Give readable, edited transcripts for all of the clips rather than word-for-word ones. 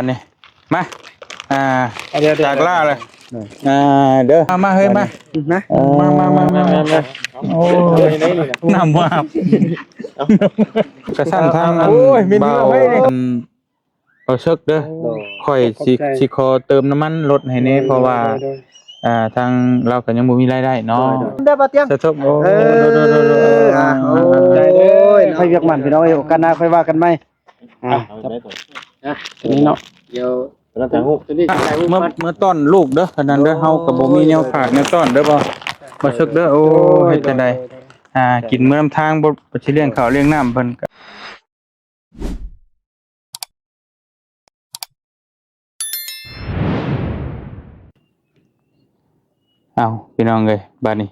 อันนี้มาเดี๋ยวจากล่าเลยเด้อมาเฮ้ยมานะมาโอ้ยน้ำว่ากระสั่นทางเบาเอาเชิกเด้อค่อยสิขอเติมน้ำมันรถให้แน่เพราะว่าทางเราก็ยังบ่มีรายได้เนาะได้บ่เตียงสะทบโอ้ใจเด้อค่อยเวียกมันพี่น้องโอกาสหน้าค่อยว่ากันใหม่นี่เนาะเดี๋ยวตัวนี้เมื่อต้อนลูกเด้อขนาดเด้อเฮาก็บ่มีแนวฝากแนวต้อนเด้อบ่เชิกเด้อโอ้เฮ็ดจังได๋กินมื้อนำทางบ่สิเลี้ยงข้าวเลี้ยงน้ำเพิ่นก็เอาพี่น้องเอ้ยบัดนี้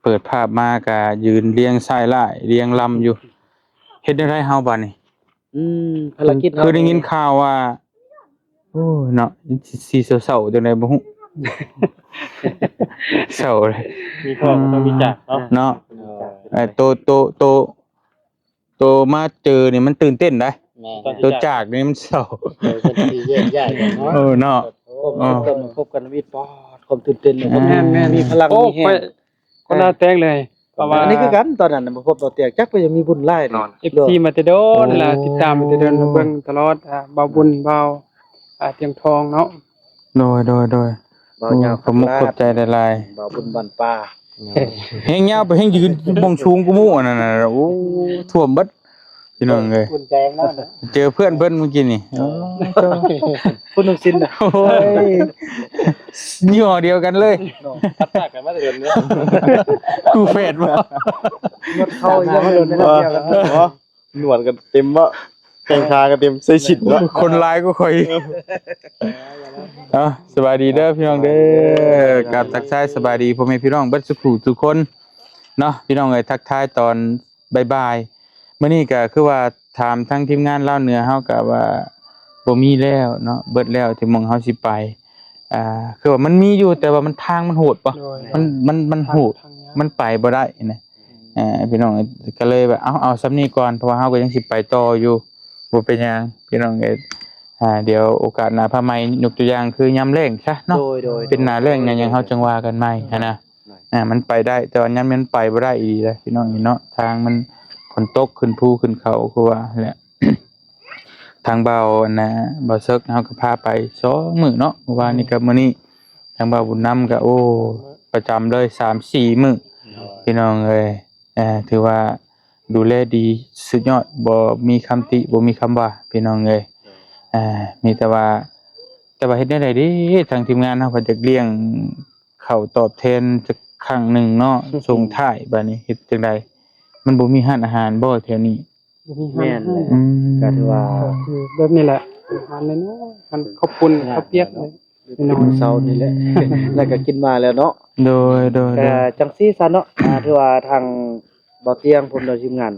เปิดภาพมาก็ยืนเรียงซ้ายล่ายเรียงลำอยู่เฮ็ดได้เฮาบัดนี้ภารกิจคือได้ยินข่าวว่าโอ้เนาะสิเศร้าๆจังได๋บ่ฮู้เศร้าเลยมีข้อต้องมีจักเนาะโตมาเจอนี่มันตื่นเต้นได้ตัวจากนี่มันเศร้าที่แยกย้ายกันเนาะเนาะพบกันวิทย์ปอดความตื่นเต้นแม่มีพลังมีแฮงก็น่าแตงเลยเพราะว่าอันนี้คือกันตอนนั้นบ่พบบ่เตียงจักก็ยังมีบุญหลายเนาะ FC มาแต่โดนล่ะติดตามมาแต่โดนเบิ่งตลอดเบาบุญเบาเตรียมทองเนาะโดยเบายาวขอบใจหลายๆเบาบุญบ้านป่าเฮงยาวไปเฮงยืนมองชูงกูมู่นั่นน่ะโอ้ท่วมเบิดพี่น้องเอ้ยบุญใจมากนะเจอเพื่อนเพิ่นเมื่อกี้นี่คุณนุ่มสินน่ะโอ้ยยี่ห้อเดียวกันเลยพัดตากกันมาแต่เดือนนี้กูเฟดบ่หมดเข้ายังบ่โดนเดียวกันหนวดกันเต็มบ่แข้งขากันเต็มใส่ฉิดเนาะคนลายก็ค่อยสบายดีเด้อพี่น้องเด้อกราบทักทายสบายดีพ่อแม่พี่น้องเบิดทุกคนเนาะพี่น้องเอ้ยทักทายตอนบ่ายๆมื้อนี้ก็คือว่าถามทั้งทีมงานลาวเหนือเฮาก็ว่าบ่มีแล้วเนาะเบิดแล้วที่มองเฮาสิไปคือว่ามันมีอยู่แต่ว่ามันทางมันโหดป่ะมันโหดมันไปบ่ได้นะพี่น้องก็เลยแบบเอาซ้ำนี้ก่อนเพราะว่าเฮาก็ยังสิไปต่ออยู่บ่เป็นหยังพี่น้องเอ้ยเดี๋ยวโอกาสหน้าพาใหม่ยกตัวอย่างคือยามแล้งซะเนาะเป็นหน้าแล้งเนี่ยยังเฮาจังว่ากันใหม่นะมันไปได้แต่ว่ายามมันไปบ่ได้อีหลีพี่น้องเนาะทางมันฝนตกขึ้นภูขึ้นเขาคือว่าแหละทางเบานะเบาเซิกเฮาก็พาไป2มื้อเนาะเมื่อวานนี้กับมื้อนี้ทางเบาบุญนำก็โอ้ประจำเลย 3-4 มื้อพี่น้องเอ้ยถือว่าดูแลดีสุดยอดบ่มีคำติบ่มีคำว่าพี่น้องเอ้ยมีแต่ว่าเฮ็ดได้ดิทางทีมงานเฮาก็จะเลี้ยงเข้าตอบแทนจักครั้งหนึ่งเนาะส่งท้ายบัดนี้เฮ็ดจังได๋มันบ่มีร้านอาหารบ่แถวนี้แม่นเลยก็ถือว่าแบบนี้แหละอาหารน้อยๆมันข้าวปุ้นข้าวเปียกน้อยเช้านี่แหละแล้วก็กินมาแล้วเนาะโดยจังซี่ซะเนาะถือว่าทางบ่เตียงผมโดยทีมงาน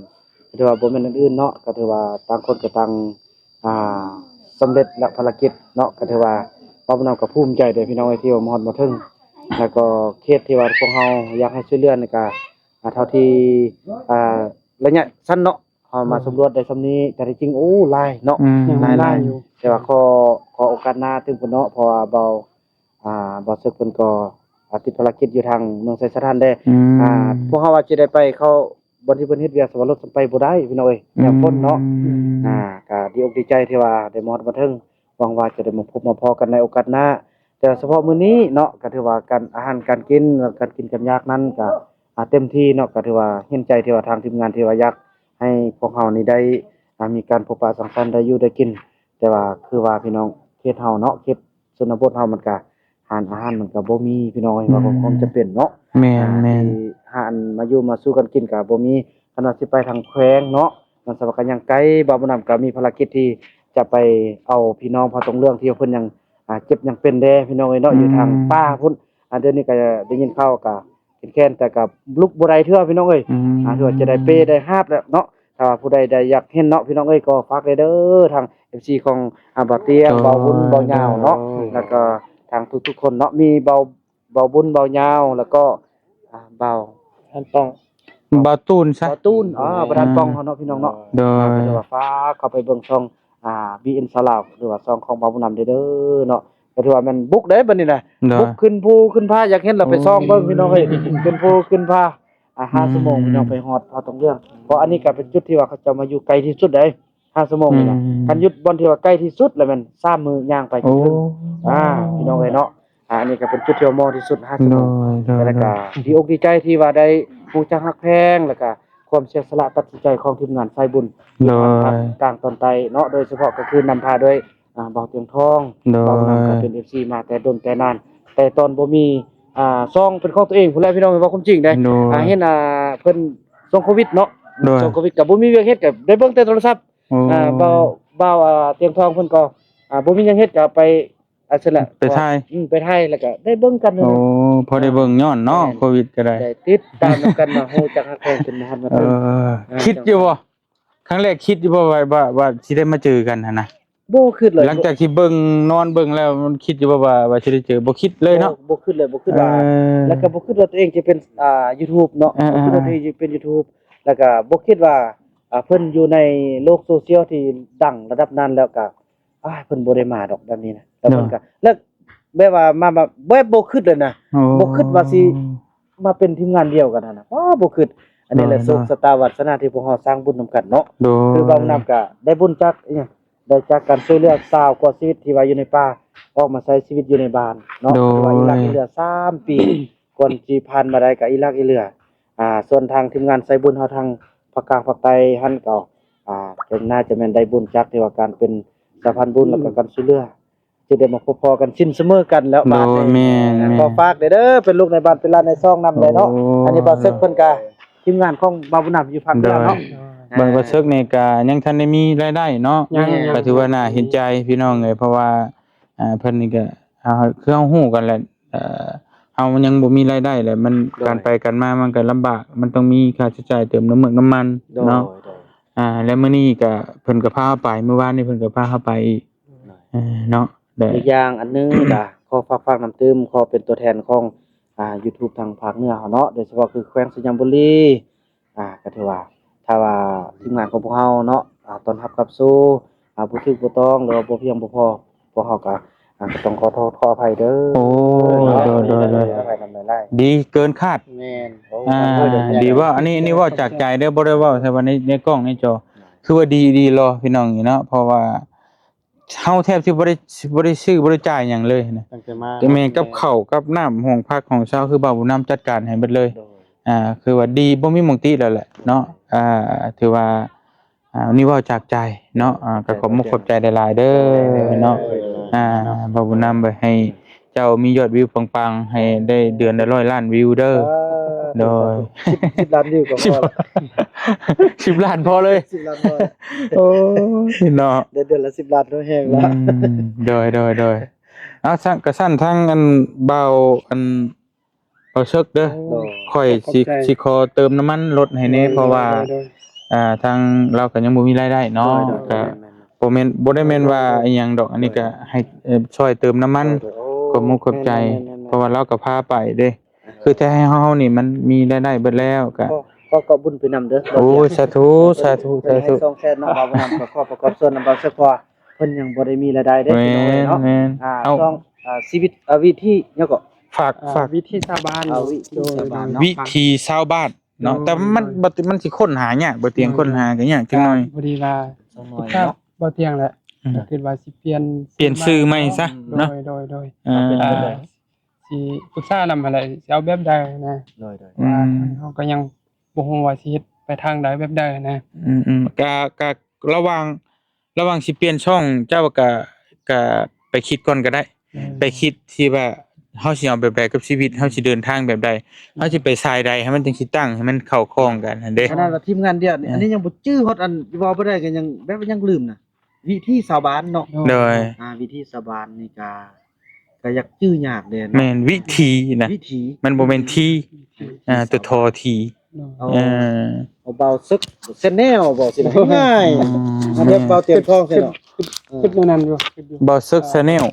ถือว่าบ่แม่นอันอื่นเนาะก็ถือว่าต่างคนก็ต่างสำเร็จและภารกิจเนาะก็ถือว่าป้าบ่นำก็ภูมิใจเด้อพี่น้องที่ว่ามาฮอดมาถึงแล้วก็เขตที่ว่าพวกเฮาอยากให้ช่วยเหลือนี่ก็เท่าที่ระยะสั้นเนาะเฮามาสำรวจได้ซำนี้แต่ที่จริงโอ้หลายเนาะหลายอยู่แต่ว่าขอโอกาสหน้าถึงเพิ่นเนาะเพราะว่าเบาสึกเพิ่นก็ติดภารกิจอยู่ทางเมืองไสสถานเด้พวกเฮาว่าสิได้ไปเข้าบ่ที่เพิ่นเฮ็ดเวียกสวรรค์ไปบ่ได้พี่น้องเอ้ยยามฝนเนาะก็ดีอกดีใจที่ว่าได้มาฮอดมาถึงหวังว่าจะได้มาพบมาพอกันในโอกาสหน้าแต่เฉพาะมื้อนี้เนาะก็ถือว่าการอาหารการกินกันยากนั้นก็เต็มที่เนาะก็ถือว่าเห็นใจที่ว่าทางทีมงานที่ว่าอยากให้พวกเฮานี่ได้มีการพบปะสังสรรค์ได้อยู่ได้กินแต่ว่าคือว่าพี่น้องเขตเฮาเนาะเขตชนบทเฮามันก็อาหารมันก็บ่มีพี่น้องว่าคงจะเป็นเนาะแม่นอาหารมาอยู่มาสู้กันกินก็บ่มีขนาดสิไปทางแขวงเนาะมันสำคัญยังไกลบ่าวบ่นำก็มีภารกิจที่จะไปเอาพี่น้องพอตรงเรื่องที่เพิ่นยังเจ็บยังเป็นแดพี่น้องเอ้ยเนาะอยู่ทางป่าพุ่นเดี๋ยวนี้ก็ได้ยินข่าวก็แค้นแต่ก็ลุกบ่ได้เทื่อพี่น้องเอ้ยถือว่าจะได้เปได้ฮาบแล้วเนาะถ้าว่าผู้ใดได้อยากเห็นเนาะพี่น้องเอ้ยก็ฝากเด้อทาง FC ของบ่าวเตียงบ่าวบุญบ่าวยาวเนาะแล้วก็ทางทุกๆคนเนาะมีบ่าวบุญบ่าวยาวแล้วก็บ่าวท่านป้องบ่าวตูนซะบ่าวตูนประธานป้องเฮาเนาะพี่น้องเนาะโดยว่าฟ้าเข้าไปเบิ่งช่อง BN สลาวหรือว่าซองของบาบุญนำเด้อเนาะก็ถือว่ามันบุกเด้บัดนี้น่ะ เด้อ บุกขึ้นภูขึ้นผาอยากเห็นเราไปซ่องเบิ่งพี่น้องเอ้ยขึ้นภูขึ้นผา5ชั่วโมงพี่น้องไปฮอดพอตรงเรื่องเพราะอันนี้ก็เป็นจุดที่ว่าเขาจะมาอยู่ไกลที่สุดเด้5ชั่วโมงนี่นะคันหยุดบ่อนที่ว่าใกล้ที่สุดแล้วมัน3มื้อย่างไปจน โอ้ ถึงพี่น้องเอ้ยเนาะอันนี้ก็เป็นจุดที่ว่ามองที่สุด5ชั่ว โด โมง ยโดย แล้ว โด ก็ ย ดีอกดีใจที่ว่าได้ผู้จักฮักแพงแล้วก็ความเสียสละตัดสินใจของทีมงานสายบุญ โดย กลางตอนไตเนาะโดยเฉพาะก็คือนำพาโดยเบาเตียงทอง โดย เบานำก็เป็น FC มาแต่ดนแต่นาน แต่ตอนบ่มีซองเป็นของตัวเองพุ่นแหละพี่น้องว่าความจริงได้ โดย เห็นเพิ่นช่วงโควิดเนาะ โดย ช่วงโควิดก็บ่มีเวียกเฮ็ดก็ได้เบิ่งแต่โทรศัพท์ โอ้ เบาเตียงทองเพิ่นก็บ่มีหยังเฮ็ดก็ไปอันนั้นแหละ ไปถ่าย ไปถ่ายแล้วก็ได้เบิ่งกันนั่น โอ้ แหละ พอได้เบิ่งย้อนเนาะโควิดก็ได้ ได้ติดตามนำกันมาฮู้จักฮักแพงจนมาฮอดมา เอ ถึง อ คิดอยู่บ่ครั้งแรกคิดอยู่บ่ว่าสิได้มาเจอกันหั่นนะ บ่คิดเลย หลังจากที่เบิ่งนอนเบิ่งแล้วมันคิดอยู่ว่าสิได้เจอบ่คิดเลยเนาะ บ่คิดเลยบ่คิดว่า เออ แล้วก็บ่คิดว่าตัวเองจะเป็นYouTube เนาะ เออ บ่คิดว่าตัวเองจะเป็น YouTube แล้วก็บ่คิดว่าเพิ่นอยู่ในโลกโซเชียลที่ดังระดับนั้นแล้วก็เพิ่นบ่ได้มาดอกแบบนี้นะแล้วเพิ่นก็แล้วแบบว่ามาแบบบ่คิดเลยนะ โอ้ บ่คิดว่าสิมาเป็นทีมงานเดียวกันนะบ่คิดอันนี้แหละโชคชะตาวาสนาที่พวกเราสร้างบุญนำกันเนาะ โดย คือบางนำก็ได้บุญจากอิหยังได้จากการช่วยเหลือสาวกว่าชีวิตที่ว่าอยู่ในป่าออกมาใช้ชีวิตอยู่ในบ้านเนาะ โดย ที่ว่าอีหลักอีเหลือ3 ปีก่อนสิผ่านมาได้ก็อีหลักอีเหลือส่วนทางทีมงานไสบุญเฮาทางภาคกลางภาคใต้หั่นก็จะน่าจะแม่นได้บุญจากที่ว่าการเป็นสะพานบุญแล้วก็การช่วยเหลือจะได้มาพบพอกันชินเสมอกันแล้ว โด บาด ย นี้ แม่น ขอฝากเด้อเป็นลูกในบ้านเป็นหลานในซองนำเลยเนาะ โอ้ อันนี้บ่าวเซ็กเพิ่นก็ทีมงานของบ่าวบุญนำอยู่ภาคเหนือเนาะ บางประเทศนี่ก็ยังทันได้มีรายได้เนาะ ยัง ก็ถือว่าน่าเห็นใจพี่น้องเลยเพราะว่าเพิ่นนี่ก็คือเฮาฮู้กันแหละเฮายังบ่มีรายได้แหละมันการไปกันมามันก็ลำบากมันต้องมีค่าใช้จ่ายเติมน้ำมันเนาะแล้วมื้อนี้ก็เพิ่นก็พาเฮาไปเมื่อวานนี้เพิ่นก็พาเฮาไปอีกเนาะได้ อีกอย่างอันนึงก็ขอฝากน้ำตื้มขอเป็นตัวแทนของYouTube ทางภาคเหนือเฮาเนาะโดยเฉพาะคือแขวงสยามบุรีก็ถือว่าถ้าว่าทีมงานของพวกเฮาเนาะต้อนรับกลับสู่บ่ถูกบ่ต้องหรือว่าบ่เพียงบ่พอพวกเฮาก็ก็ต้องขอโทษขออภัยเด้อ โอ้โดย อภัยนำหลาย ดีเกินคาด ๆแม่น ดีว่าอันนี้เว่าจากใจเด้อบ่ได้เว้าแต่ว่าในกล้องในจอคือว่าดีรอพี่น้องอยู่เนาะเพราะว่าเฮาแทบสิบ่ได้ซื้อบ่ได้จ่ายหยังเลยนะ ตั้งแต่มา แต่แม่งกับข้าวกับน้ำห้องพักของเช้าคือบ่าวบุญนำจัดการให้เบิดเลย โดย คือว่าดีบ่มีหม่องติแล้วแหละเนาะถือว่านี่เว้าจากใจเนาะก็ขอบมุกขอบใจหลายๆเด้อเนาะบ่าวบุญนำไปให้เจ้ามียอดวิวปังๆให้ได้เดือนละ100 ล้านวิวเด้อ โดย 10ล้านวิวก็พอแล้ว 10 ล้านพอเลย 10ล้านพอ โอ้ยเนาะ เดือนละ10ล้านด้วยแฮงแล้ว โดยสั่งกระสั่นทั้งอันเบาอันเอาเชิกเด้อค่อยสิขอเติมน้ำมันรถให้แน่เพราะว่าทางเราก็ยังบ่มีรายได้เนาะก็บ่ได้แม่นว่าอีหยังดอกอันนี้ก็ให้ช่วยเติมน้ำมันขอบมุกขอบใจ เพราะว่าเราก็พาไปเด้ คือถ้าให้เฮานี่มันมีรายได้เบิดแล้วก็ ก็บุญไปนำเด้อ โอ้ยสาธุ ให้ส่งแค่นำบ่าวนำขอประกอบส่วนนำบ่าวสักพอเพิ่นยังบ่ได้มีรายได้เด้อ แม่ พี่น้องเนาะ นเอา ต้องชีวิตวิธีหยังก็ ฝาก วิธีชาวบ้าน วิธีชาวบ้านเนาะ วิธีชาวบ้านเนาะแต่มันสิค้นหายากบ่เตียงค้นหาก็ยากจังหน่อย พอดีว่า สักหน่อย ถ้า เนาะ บ่เที่ยงแหละคิดว่าสิเปลี่ยน เปลี่ยนชื่อใหม่ซะเนาะ โดย อ่า สิปรึกษานำอะไรสิเอาแบบใดนะ โดย อืม เฮาก็ยังบ่ฮู้ว่าสิเฮ็ดไปทางใดแบบใดนะ ก็ระหว่างสิเปลี่ยนช่องเจ้าก็ไปคิดก่อนก็ได้ ไปคิดที่ว่าเฮาสิเอาแบบใดกับชีวิตเฮาสิเดินทางแบบใดเฮาสิไปสายใดให้มันจังสิตั้งให้มันเข้าคล้องกันหั่นเด้ ขนาดว่าทีมงานเดียวนี่อันนี้ยังบ่จื้อฮอดอันเว้าบ่ได้ก็ยังแบบว่ายังลืมนะวิธีชาวบ้านเนาะ โดย วิธีชาวบ้านนี่ก็อยากจื้อยากเด้ แม่นวิธีนะ วิธี มันบ่แม่นที่ตัวทอที เอา เออ เอาเบาซึกเส้นแนวบอกสิง่ายอันนี้เบาเตรียมท้องใช่เนาะ คิดแนวนั้นอยู่คิดอยู่ บ่ซึกชาแนล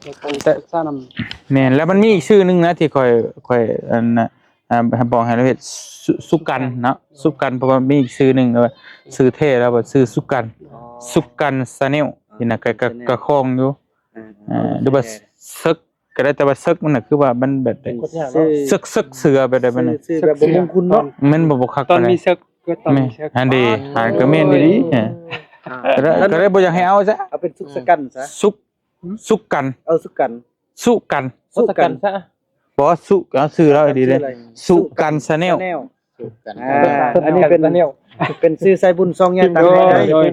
แต่ปรึกษานำ แม่นแล้วมันมีอีกชื่อหนึงนะที่ค่อยอันน่ะบอกให้เราเฮ็ดสุกันเนาะสุกันเพราะว่ามีอีกชื่อหนึงว่าชื่อเท่แล้วว่าชื่อสุกันชาแนล นี่น่ะก็คล่องอยู่หรือว่าซึกก็ได้แต่ว่าซึกมันน่ะคือว่ามันแบบใด ซึกเสือแบบใดมันน่ะ ชื่อแบบบ่มงคุณเนาะ มันบ่คัก ตอน ปานใด มีซึกก็ตอน แม่ มีซึก อันดีก็แม่นดีๆก็ได้บ่อยากให้เอาซะ เอาเป็นสุกสกันซะ สุกกัน เอาสุกัน สุกัน สุกันซะ บ่สุเอาชื่อเราให้ดีเลยสุกันชาแนล อันนี้เป็นชื่อสายบุญซองแยกตาม โด ได้ ยโดย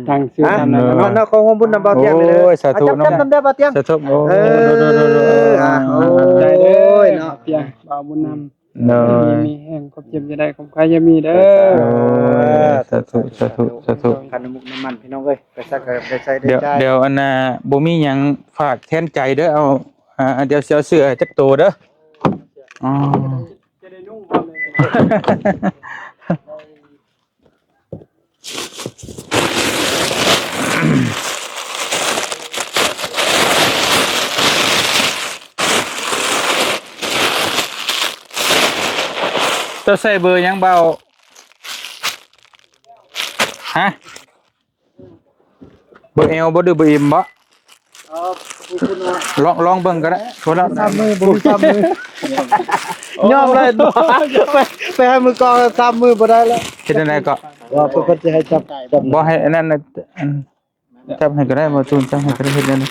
ทางชื่อตามนั้น เนาะของบุญนำเบาเตียงเลย โอ้ยสาธุ จับ เนาะ นำได้เบาเตียง สาธุโอ้ โอ้ ใจ ย เด้อ เนาะ เพียงบ่าวบุญนำ เนาะ มีแห่งความเจ็บจะได้ของใครจะมีเด้อ สาธุ คันมุกน้ำมันพี่น้องเอ้ยไปซักไปใช้ได้ เดี๋ยว ใจ เดี๋ยวอันน่ะบ่มีหยังฝากแทนใจเด้อเอาเดี๋ยวสิเอาเสื้อจักโตเด้ออ๋อ จะได้นุ่งพร้อมเลย ตัวใส่เบอร์หยังเบาฮะเบอร์เอลบ่ดือเบอร์อิมบ่ลองเบิ่งก็ได้คนละ 3 มือบ่มี3 มือยอมเลยไปให้มือกอง3 มือบ่ได้แล้ว เฮ็ดจังไดก็ ว่าเพิ่นสิให้จับ บ่ให้อันนั้นน่ะจับให้ก็ได้บ่ตูนจับให้ก็ได้เฮ็ดได้เลย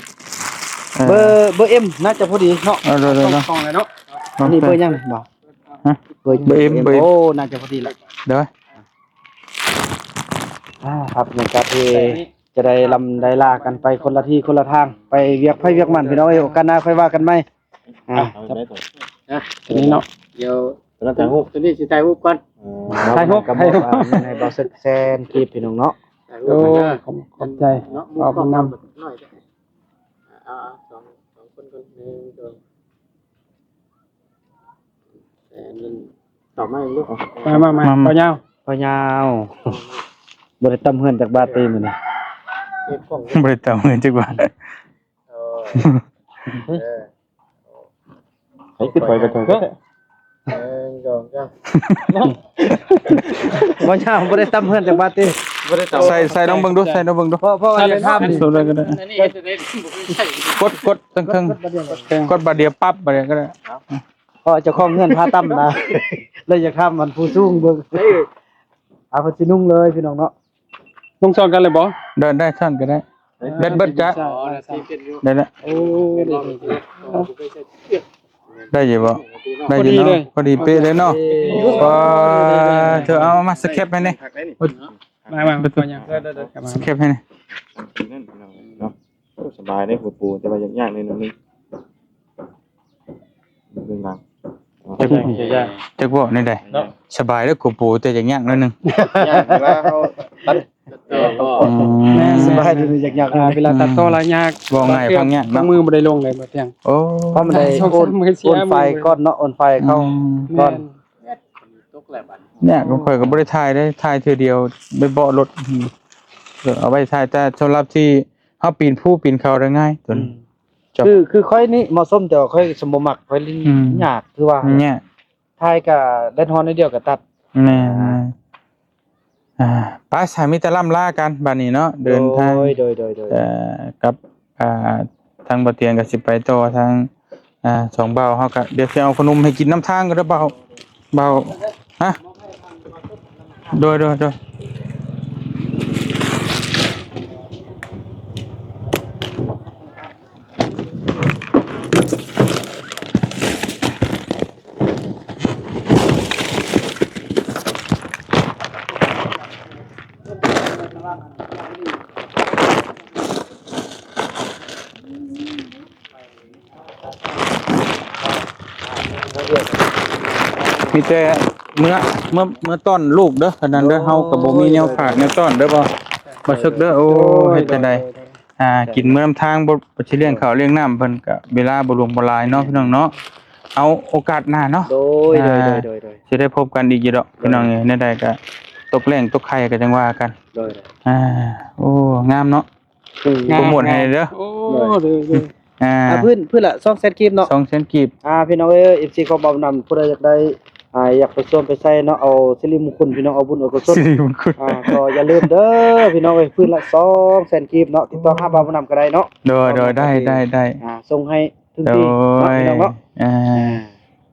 เบอร์ M น่าจะพอดีเนาะ เดี๋ยวๆเนาะ กองเลยเนาะ อันนี้เบอร์ยังบ่ ฮะ เบอร์ M โอ้น่าจะพอดีแหละ เดี๋ยว ครับในการที่จะได้ลำได้ลากันไปคนละที่คนละทางไปเวียกไผเวียกมันพี่น้องเอ้ยโอกาสหน้าค่อยว่ากันใหม่ทีนี้เนาะ เดี๋ยว ถ่ายรูปตัวนี้สิถ่ายรูปก่อน ถ่ายรูปกับให้บ่สึกแซนคลิปพี่น้องเนาะ โอ้ขอบใจบ่าวบุญนำ สองคน1 2ต่อมาอีกลูก มาบ่ยาว พอยาวบ่ได้ตำเฮือนจากบาตีมื้อนี้ เก็บกล้อง บ่ได้ตามเงินจักบาท ให้ขึ้นไปกันเถอะ2 บ่ยาวบ่ได้ตำเฮือนจากบาตี ใส่ลองเบิ่งดูใส่ลองเบิ่งดู เพราะว่าจะทำ สูดเลยก็ได้ อันนี้จะได้ใช่ กดทั้งกดบัดเดียวปั๊บบัดเดียวก็ได้ เพราะเจ้าของเฮือนพาตำนะเลยอยากทำมันผู้สูงเบิ่งเอาเพิ่นสินุ่งเลยพี่น้องเนาะ ลงซองกันเลยบ่ เดินได้ขั้นก็ได้เบ็ดจ้ะ อ๋อนะสิเป็นอยู่ ได้ละ โอ้ได้ ได้อยู่บ่ได้อยู่เนาะพอดีเป๊ะเลยเนาะว้าเธอเอามาสแคปให้นี่ มาบ่ยาว สแคปให้นี่ สบายได้ปูแต่ว่าอย่างยากนิดนึงเรื่องดัง จักบ่นี่ได้สบายแล้วกูปูแต่อย่างยากนิดนึง ยากว่าเขาตัดก็ สบายดีอยาก เวลาตัดต่อละยาก บ่ง่ายฟังยาก ทั้ เนาะ งมือบ่ได้ลงเลยบ่เพียง โอ้ เพราะมันได้โอนไฟก้อนเนาะโอนไฟเข้าก้อน ตกแหลบัน เนี่ยก็ค่อยก็บ่ได้ถ่ายได้ถ่ายเทื่อเดียวไปเบาะรถเอาไว้ถ่ายแต่สำหรับที่เฮาปีนผู้ปีนเขาได้ง่ายตัวนี้ คือค่อยนี่เหมาะสมแต่ว่าค่อยสมบ่มักค่อยลิ้นยากคือว่า เนี่ย ทายก็เล่นฮอนนิดเดียวก็ตัด แน่ป้าสามีแต่ล่ำลากันบัดนี้เนาะเดินทาง โดย กับทางบ่เตียงก็สิไปต่อทางสองเบาเฮาก็เดี๋ยวสิเอาขนมให้กินน้ำทางก็ได้เบาฮะโดยมีแต่เมื่อต้อนลูกเด้อขนาดเด้อเฮาก็บ่มีแนวฝากแนวต้อนเด้อบ่ซึกเด้อโอ้เฮ็ดจังได๋กินมื้อน้ำทางบ่สิเลี้ยงข้าวเลี้ยงน้ำเพิ่นก็เวลาบ่ลงบ่หลายเนาะพี่น้องเนาะเอาโอกาสหน้าเนาะ โดย สิได้พบกันอีกอยู่ดอกพี่น้องเอ้ยในใดก็ตกแรงตกไข่ก็จังว่ากันโอ้งามเนาะโปรโมทให้เด้อ โอ้เด้อ พื้นละ200,000กีบเนาะ 200,000กีบ พี่น้องเอ้ย FC ของบ่าวนำผู้ใดอยากได้ อยากไปส่วนไปใส่เนาะเอาสิริมงคลพี่น้องเอาบุญเอากุศล สิริมงคล ก็อย่าลืมเด้อพี่น้องเอ้ยพื้นละ200,000กีบเนาะติดต่อหาบ่าวผู้นำก็ได้เนาะ โดยได้ ส่งให้ถึง โด ที่เนาะ ย พี่น้องเนาะ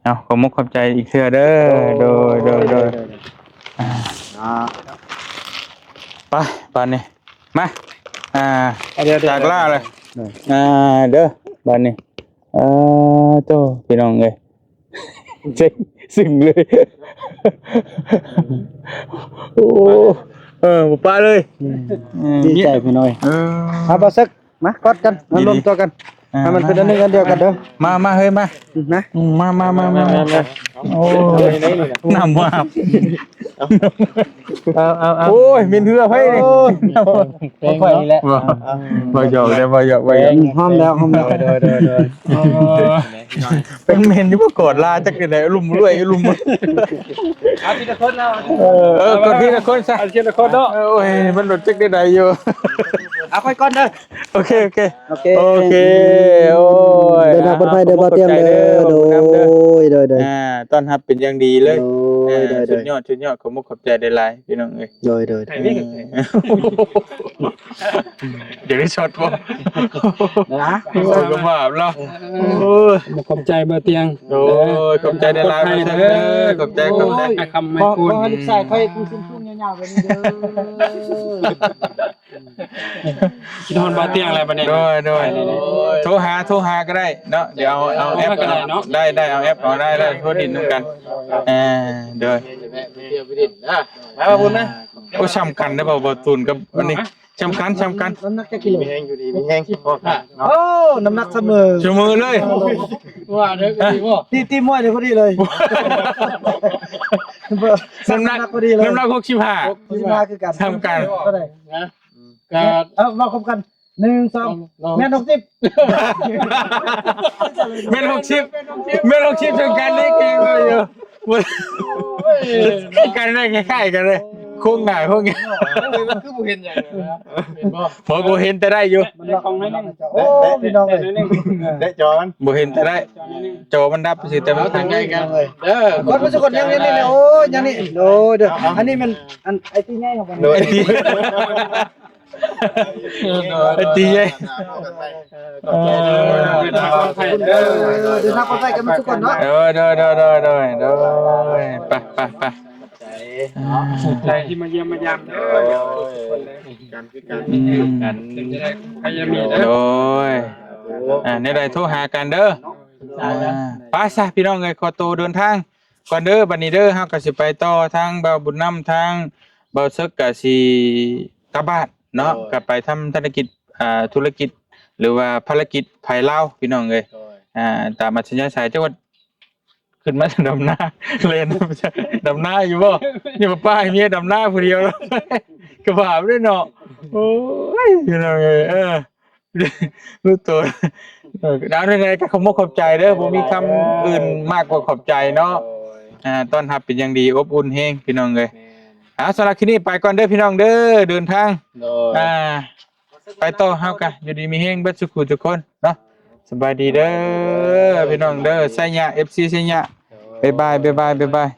เอาขอมุกขอบใจอีกเทื่อเด้อโดยไปบ้านนี้มาจากล่าเลยเด้อบ้านนี้โตพี่น้องเอ้ยเจ๊สึงเลยโอ้ป้าเลย ดีใจพี่น้อยบ่ซักมากอดกันมารวมตัวกันให้มันเป็นอันหนึงอันเดียวกันเด้อ มาเฮ้ยมา นะ มาโอ้ยน้ำว่าโอ้ยมินเหือไพ่นี่ค่อยนี่แหละบ่หยอกเลยบ่หยอกหอมแล้วเป็นเมนที่ว่ากอดลาจักไหนลุ่มรวยลุ่มเอาทีละคนแล้ว กดทีละคนซะ เอาทีละคนเนาะ โอ้ยมันรถจักได้อยู่ เอาค่อยก่อนเด้อ โอเคโอ้ย เดินทางปลอดภัยเด้อบ่เตรียมเด้อโดย ต้อนรับเป็นอย่างดีเลย โดย ชุดยอดขอบมุกขอบใจได้หลายพี่น้องเอ้ย โดย เดี๋ยวได้ช็อตบ่ นะ โอ้ยก็มาบแล้วโอ้ย ขอบใจเบอร์เตียง โอ้ยขอบใจได้หลายพี่เด้อขอบใจ คำไม่พูด ลูกชายค่อยพุ่งๆยาวๆแบบนี้เด้อ คิดฮอนเบอร์เตียงอะไรบัดนี้ โดยโทรหาก็ได้เนาะเดี๋ยวเอาแอปได้เอาแอปเอาได้โทรดินนำกันเด้อ เที่ยวไปดินะ มาบุญนะโอ้ช้ำกันได้บ่ตูนกับอันนี้ช้ำกัน น้ำหนักจะกิโล มีแห้งอยู่ดีมีแห้งพอค่ะ โอ้น้ำหนักเสมอ ชั่วมือเลย ว่าเด้อก็ดีบ่ ตีมวยเลยพอดีเลยน้ำหนัก พอดีเลย น้ำหนัก65 65คือกัน ทำกัน เท่าไหร่ นะก็ มาคบกัน1 2แม่น60 เม็ด60ชนกันนี่เก่งเลยอยู่กันได้คล้ายๆกันเลยโค้งหน้าโค้งเงี้ย มันคือบ่เห็นอย่างนั้นนะเห็นบ่ พอบ่เห็นแต่ได้อยู่ มันได้ของให้นึง โอ้พี่น้องเอ้ย ได้จอมัน บ่เห็นแต่ได้โจมันดับสิแต่มัน ทางไงกันเด้อ คนผู้ชคนยังนี่โอ้ยยังนี่โอ้เด้ออันนี้มันอันไอ้ที่ง่ายของมัน โดย ไอ้ตีเอ้ย เดินทางปลอดภัยกันทุกคนเนาะ เด้อไป ใจที่มาเยี่ยมมายามเด้อ กันคือกัน กัน จะได้ใครจะมีเด้อ โดยในใดโทรหากันเด้อไปซะพี่น้องเอ้ยขอตัวเดินทางก่อนเด้อบัดนี้เด้อเฮาก็สิไปต่อทางบ่าวบุญนำทางบ่าวซึกก็สิกลับบ้านเนาะก็ไปทำธุรกิจหรือว่าภารกิจภายลาวพี่น้องเอ้ยตามอัธยาศัยจังหวัดขึ้นมาดำนาเล่นดำนาอยู่บ่นี่ป้าให้เมียดำนาผู้เดียวแล้วก็บาปด้วยเนาะโอ้ยพี่น้องเอ้ยรู้ตัวดาวยังไงก็ขอบใจเด้อบ่มีคำอื่นมากกว่าขอบใจเนาะต้อนรับเป็นอย่างดีอบอุ่นแฮงพี่น้องเอ้ยสำหรับคลิปนี้ไปก่อนเด้อพี่น้องเด้อเดินทางไปต่อเฮากะอยู่ดีมีแฮงเบิดสุขทุกคนเนาะสบายดีเด้อพี่น้องเด้อไสยะ FC ไสยะบ๊ายบาย